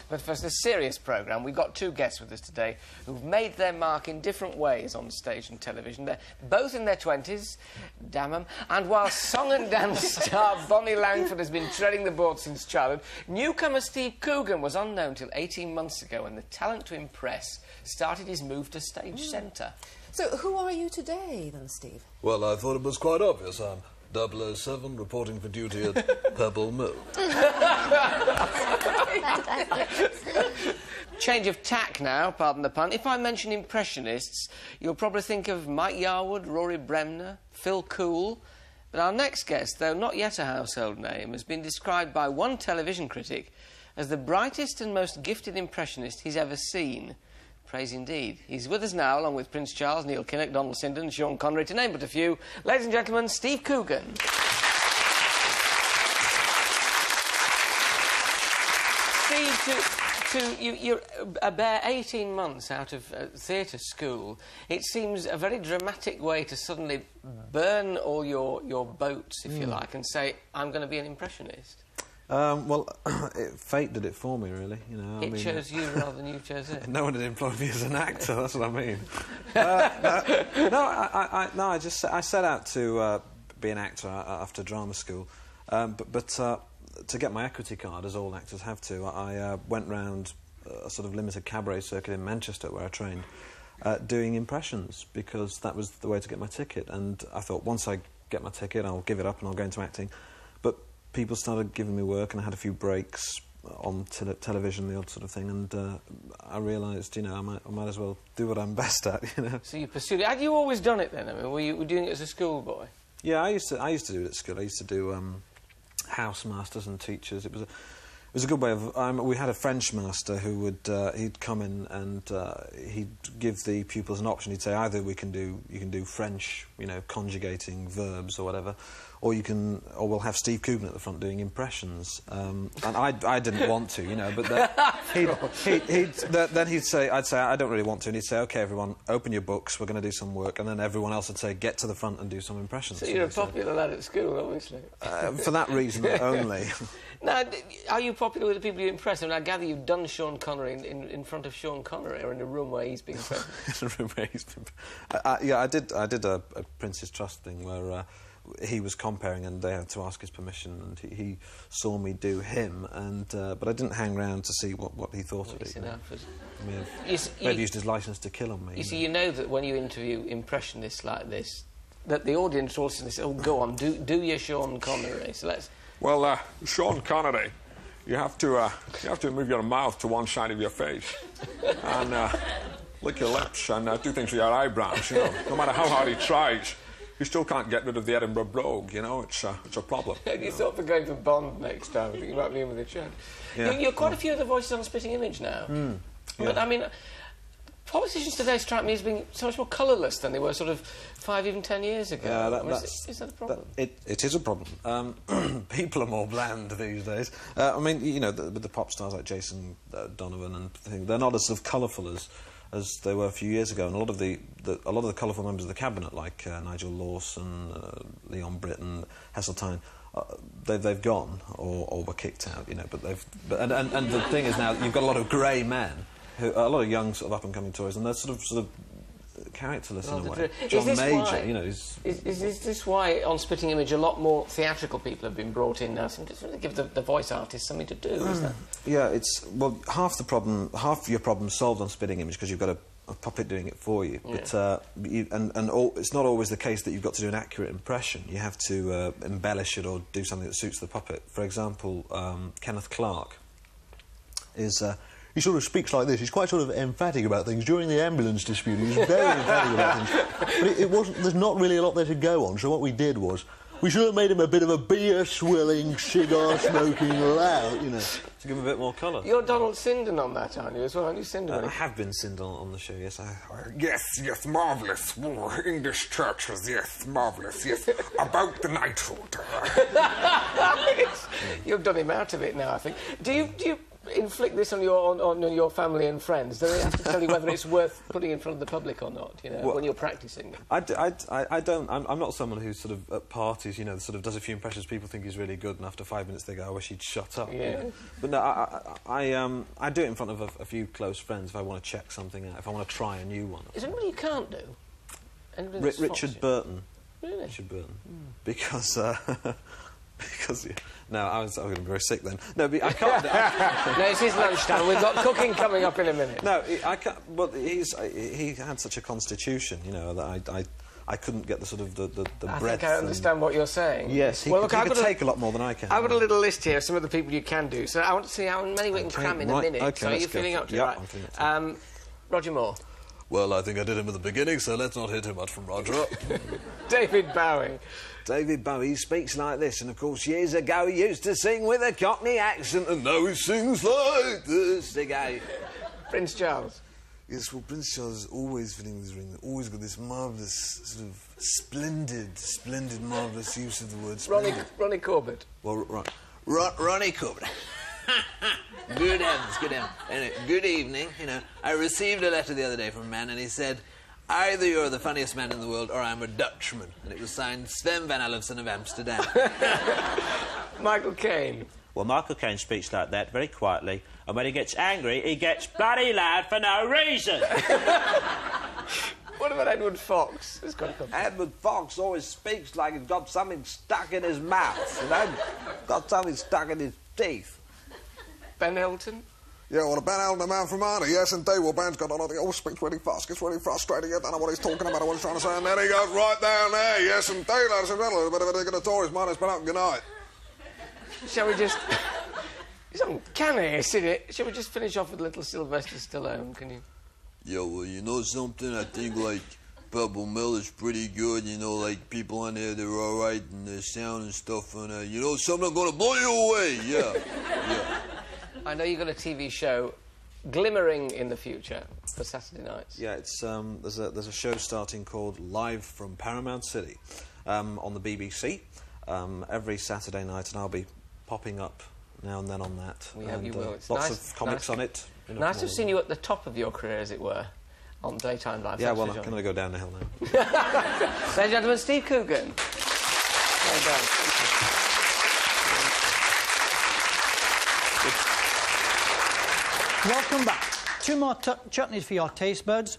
But for the serious programme, we've got two guests with us today who've made their mark in different ways on stage and television. They're both in their 20s, damn 'em, and while song and dance star Bonnie Langford has been treading the board since childhood, newcomer Steve Coogan was unknown till 18 months ago when the talent to impress started his move to stage centre. So, who are you today, then, Steve? Well, I thought it was quite obvious. I'm 007, reporting for duty at Pebble Mill. Change of tack now, pardon the pun. If I mention Impressionists, you'll probably think of Mike Yarwood, Rory Bremner, Phil Cool. But our next guest, though not yet a household name, has been described by one television critic as the brightest and most gifted impressionist he's ever seen. Praise indeed. He's with us now, along with Prince Charles, Neil Kinnock, Donald Sinden, Sean Connery, to name but a few. Ladies and gentlemen, Steve Coogan. Steve, you're a bare 18 months out of theatre school. It seems a very dramatic way to suddenly burn all your boats, if you like, and say, I'm going to be an impressionist. Well, fate did it for me, really. You know, it chose you rather than you chose it. No one had employed me as an actor. That's what I mean. I set out to be an actor after drama school, but to get my equity card, as all actors have to, I went round a sort of limited cabaret circuit in Manchester, where I trained, doing impressions, because that was the way to get my ticket. And I thought, once I get my ticket, I'll give it up and I'll go into acting. But people started giving me work, and I had a few breaks on television, the odd sort of thing, and I realised, you know, I might as well do what I'm best at, you know. So you pursued it. Had you always done it then? I mean, were you doing it as a schoolboy? Yeah, I used to do it at school. I used to do housemasters and teachers. It was a good way of... we had a French master who would... he'd come in and he'd give the pupils an option. He'd say, either you can do French, you know, conjugating verbs or whatever, or we'll have Steve Coogan at the front doing impressions. And I didn't want to, you know, but then he'd say, I'd say, I don't really want to, and he'd say, OK, everyone, open your books, we're going to do some work, and then everyone else would say, get to the front and do some impressions. So you're a popular lad at school, obviously. For that reason only. Now, are you popular with the people you impress? I mean, I gather you've done Sean Connery in front of Sean Connery, or in a room where he's being present. In a room where he's been... yeah, I did a Prince's Trust thing where he was comparing, and they had to ask his permission, and he saw me do him, and but I didn't hang around to see what he thought of it. Maybe used his licence to kill on me. You see, you know that when you interview impressionists like this, that the audience also says, "Oh, go on, do your Sean Connery." So let's. Well, Sean Connery, you have to move your mouth to one side of your face, and lick your lips, and do things with your eyebrows. You know, no matter how hard he tries, you still can't get rid of the Edinburgh brogue. You know, it's a problem. You thought for going for Bond next time, you might be in with a chat. Yeah. You're quite a few of the voices on Spitting Image now. But I mean, politicians today strike me as being so much more colourless than they were sort of 5, even 10 years ago. Yeah, is that a problem? It is a problem. People are more bland these days. I mean, you know, with the pop stars like Jason Donovan and things, they're not as sort of colourful as they were a few years ago. And a lot of the colourful members of the cabinet, like Nigel Lawson, Leon Britton, Heseltine, they've gone or were kicked out. You know, and the thing is now you've got a lot of grey men. A lot of young sort of up-and-coming Tories, and they're sort of characterless in a way. John Major, you know, is this why on Spitting Image a lot more theatrical people have been brought in now, to give the voice artists something to do? Is that? Yeah, half your problem solved on Spitting Image because you've got a puppet doing it for you. Yeah. But it's not always the case that you've got to do an accurate impression. You have to embellish it or do something that suits the puppet. For example, Kenneth Clarke is. He sort of speaks like this. He's quite sort of emphatic about things. During the ambulance dispute, he was very emphatic about things. But it wasn't... There's not really a lot there to go on, so what we did was... We should have made him a bit of a beer-swilling, cigar-smoking lout, you know, to give him a bit more colour. You're Donald Sinden on that, aren't you, as well? Aren't you Sinden? I have been Sinden on the show, yes. Yes, marvellous. English churches, yes, marvellous, yes. About the knighthood. You've done him out of it now, I think. Do you inflict this on your family and friends? Do they have to tell you whether it's worth putting in front of the public or not, you know, when you're practising them? I don't... I'm not someone who sort of, at parties, you know, sort of does a few impressions, people think he's really good, and after 5 minutes they go, I wish he'd shut up. Yeah. You know? But no, I do it in front of a few close friends if I want to check something out, if I want to try a new one. Is there anybody you can't do? Richard Burton. Really? Richard Burton. Because... because... No, I was going to be very sick then. No, but I can't... No, it's his lunchtime. We've got cooking coming up in a minute. No, I can't... But he had such a constitution, you know, that I couldn't get the sort of the breadth. I think I understand what you're saying. Yes, he could take a lot more than I can. I've got a little list here of some of the people you can do, so I want to see how many we can cram in a minute. Okay, so are you feeling up to it? Right. I'm feeling up to it. Roger Moore. Well, I think I did him at the beginning, so let's not hear too much from Roger. David Bowie. David Bowie speaks like this, and of course years ago he used to sing with a Cockney accent, and now he sings like this again. Prince Charles. Yes, well, Prince Charles is always fitting this ring, always got this marvellous, sort of splendid, marvellous use of the word splendid. Ronnie Corbett. Well, Ronnie Corbett. Good heavens, good heavens. Anyway, good evening. You know, I received a letter the other day from a man, and he said, either you're the funniest man in the world, or I'm a Dutchman. And it was signed Sven van Alphen of Amsterdam. Michael Caine. Well, Michael Caine speaks like that very quietly, and when he gets angry, he gets bloody loud for no reason. What about Edward Fox? Edward Fox always speaks like he's got something stuck in his mouth, you know? Got something stuck in his teeth. Ben Elton? Yeah, well, Ben Allen, the man from Arnie, yes, indeed. Well, Ben's got another... He always speaks really fast, gets really frustrated, you don't know what he's talking about or what he's trying to say, and then he goes right down there, yes, indeed, ladies and gentlemen, a bit of a dig at the Tories, mine has been out, good night. Shall we just... It's uncanny, isn't it? Shall we just finish off with a little Sylvester Stallone, can you? Yeah, well, you know something? I think, like, Purple Mill is pretty good, you know, like, people on there, they're all right, and their sound and stuff, and, you know, something I'm gonna blow you away, yeah, yeah. I know you've got a TV show glimmering in the future for Saturday nights. Yeah, it's there's a show starting called Live from Paramount City on the BBC every Saturday night, and I'll be popping up now and then on that. We hope you will. It's lots nice, of comics on it. Nice to have seen you at the top of your career, as it were, on daytime live. Yeah, well, I'm going to go down the hill now. Ladies and gentlemen, Steve Coogan. Well done. Welcome back. Two more chutneys for your taste buds.